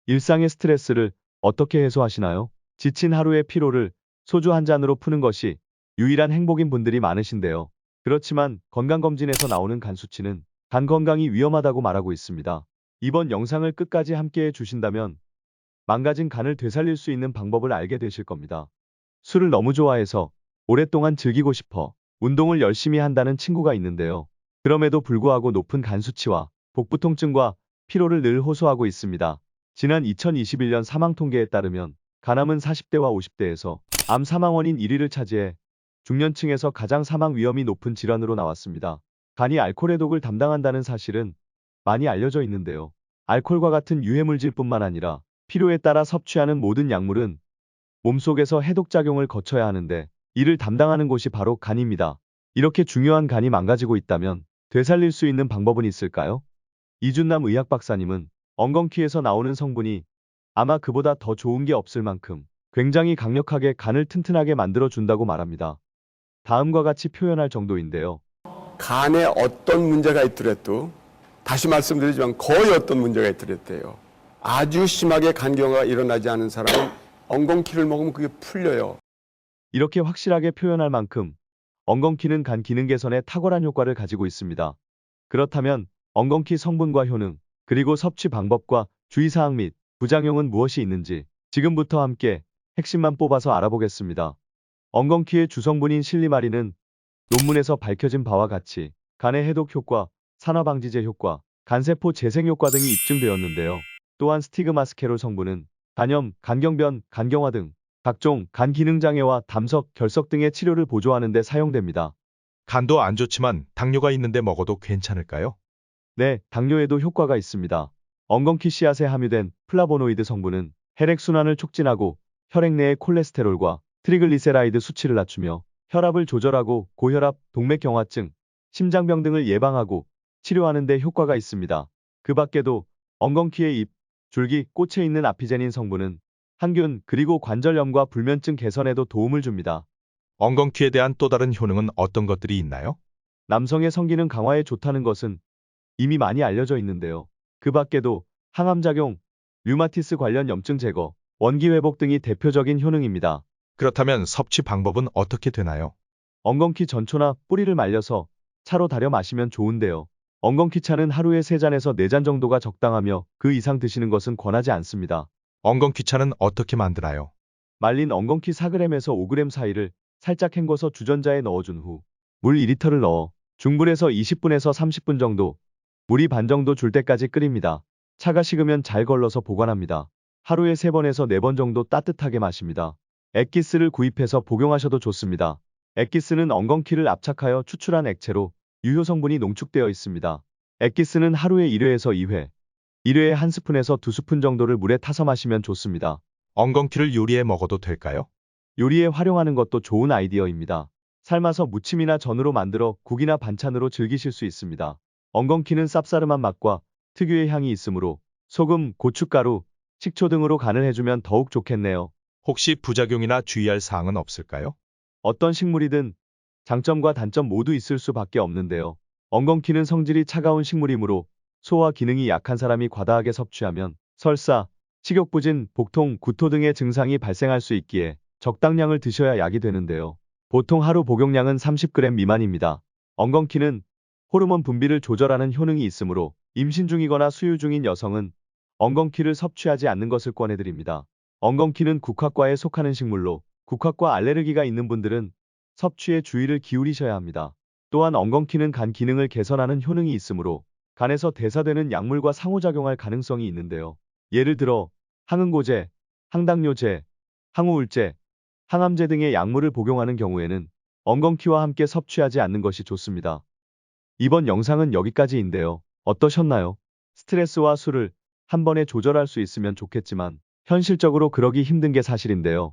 일상의 스트레스를 어떻게 해소하시나요? 지친 하루의 피로를 소주 한 잔으로 푸는 것이 유일한 행복인 분들이 많으신데요. 그렇지만 건강검진에서 나오는 간 수치는 간 건강이 위험하다고 말하고 있습니다. 이번 영상을 끝까지 함께 해주신다면 망가진 간을 되살릴 수 있는 방법을 알게 되실 겁니다. 술을 너무 좋아해서 오랫동안 즐기고 싶어 운동을 열심히 한다는 친구가 있는데요. 그럼에도 불구하고 높은 간 수치와 복부 통증과 피로를 늘 호소하고 있습니다. 지난 2021년 사망 통계에 따르면 간암은 40대와 50대에서 암 사망 원인 1위를 차지해 중년층에서 가장 사망 위험이 높은 질환으로 나왔습니다. 간이 알코올의 독을 담당한다는 사실은 많이 알려져 있는데요. 알코올과 같은 유해물질뿐만 아니라 필요에 따라 섭취하는 모든 약물은 몸속에서 해독작용을 거쳐야 하는데 이를 담당하는 곳이 바로 간입니다. 이렇게 중요한 간이 망가지고 있다면 되살릴 수 있는 방법은 있을까요? 이준남 의학 박사님은 엉겅퀴에서 나오는 성분이 아마 그보다 더 좋은 게 없을 만큼 굉장히 강력하게 간을 튼튼하게 만들어준다고 말합니다. 다음과 같이 표현할 정도인데요. 간에 어떤 문제가 있더라도 다시 말씀드리지만 거의 어떤 문제가 있더라도요. 아주 심하게 간경화가 일어나지 않은 사람은 엉겅퀴를 먹으면 그게 풀려요. 이렇게 확실하게 표현할 만큼 엉겅퀴는 간 기능 개선에 탁월한 효과를 가지고 있습니다. 그렇다면 엉겅퀴 성분과 효능, 그리고 섭취 방법과 주의사항 및 부작용은 무엇이 있는지 지금부터 함께 핵심만 뽑아서 알아보겠습니다. 엉겅퀴의 주성분인 실리마린은 논문에서 밝혀진 바와 같이 간의 해독 효과, 산화방지제 효과, 간세포 재생 효과 등이 입증되었는데요. 또한 스티그마스케롤 성분은 간염, 간경변, 간경화 등 각종 간 기능장애와 담석, 결석 등의 치료를 보조하는 데 사용됩니다. 간도 안 좋지만 당뇨가 있는데 먹어도 괜찮을까요? 네, 당뇨에도 효과가 있습니다. 엉겅퀴 씨앗에 함유된 플라보노이드 성분은 혈액순환을 촉진하고 혈액 내의 콜레스테롤과 트리글리세라이드 수치를 낮추며 혈압을 조절하고 고혈압, 동맥경화증, 심장병 등을 예방하고 치료하는 데 효과가 있습니다. 그 밖에도 엉겅퀴의 잎, 줄기, 꽃에 있는 아피제닌 성분은 항균 그리고 관절염과 불면증 개선에도 도움을 줍니다. 엉겅퀴에 대한 또 다른 효능은 어떤 것들이 있나요? 남성의 성기능 강화에 좋다는 것은 이미 많이 알려져 있는데요. 그 밖에도 항암작용, 류마티스 관련 염증 제거, 원기 회복 등이 대표적인 효능입니다. 그렇다면 섭취 방법은 어떻게 되나요? 엉겅퀴 전초나 뿌리를 말려서 차로 달여 마시면 좋은데요. 엉겅퀴 차는 하루에 3잔에서 4잔 정도가 적당하며 그 이상 드시는 것은 권하지 않습니다. 엉겅퀴차는 어떻게 만드나요? 말린 엉겅퀴 4g에서 5g 사이를 살짝 헹궈서 주전자에 넣어준 후 물 2리터를 넣어 중불에서 20분에서 30분 정도, 물이 반 정도 줄 때까지 끓입니다. 차가 식으면 잘 걸러서 보관합니다. 하루에 3번에서 4번 정도 따뜻하게 마십니다. 액기스를 구입해서 복용하셔도 좋습니다. 액기스는 엉겅퀴를 압착하여 추출한 액체로 유효 성분이 농축되어 있습니다. 액기스는 하루에 1회에서 2회, 1회에 1스푼에서 2스푼 정도를 물에 타서 마시면 좋습니다. 엉겅퀴를 요리해 먹어도 될까요? 요리에 활용하는 것도 좋은 아이디어입니다. 삶아서 무침이나 전으로 만들어 국이나 반찬으로 즐기실 수 있습니다. 엉겅퀴는 쌉싸름한 맛과 특유의 향이 있으므로 소금, 고춧가루, 식초 등으로 간을 해주면 더욱 좋겠네요. 혹시 부작용이나 주의할 사항은 없을까요? 어떤 식물이든 장점과 단점 모두 있을 수밖에 없는데요. 엉겅퀴는 성질이 차가운 식물이므로 소화 기능이 약한 사람이 과다하게 섭취하면 설사, 식욕부진, 복통, 구토 등의 증상이 발생할 수 있기에 적당량을 드셔야 약이 되는데요. 보통 하루 복용량은 30g 미만입니다. 엉겅퀴는 호르몬 분비를 조절하는 효능이 있으므로 임신 중이거나 수유 중인 여성은 엉겅퀴를 섭취하지 않는 것을 권해드립니다. 엉겅퀴는 국화과에 속하는 식물로 국화과 알레르기가 있는 분들은 섭취에 주의를 기울이셔야 합니다. 또한 엉겅퀴는 간 기능을 개선하는 효능이 있으므로 간에서 대사되는 약물과 상호작용할 가능성이 있는데요. 예를 들어 항응고제, 항당뇨제, 항우울제, 항암제 등의 약물을 복용하는 경우에는 엉겅퀴와 함께 섭취하지 않는 것이 좋습니다. 이번 영상은 여기까지인데요. 어떠셨나요? 스트레스와 술을 한 번에 조절할 수 있으면 좋겠지만 현실적으로 그러기 힘든 게 사실인데요.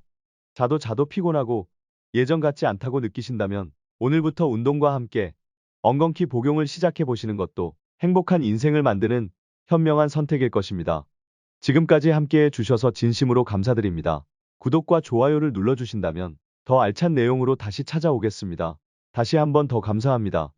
자도 피곤하고 예전 같지 않다고 느끼신다면 오늘부터 운동과 함께 엉겅퀴 복용을 시작해 보시는 것도 행복한 인생을 만드는 현명한 선택일 것입니다. 지금까지 함께해 주셔서 진심으로 감사드립니다. 구독과 좋아요를 눌러주신다면 더 알찬 내용으로 다시 찾아오겠습니다. 다시 한번 더 감사합니다.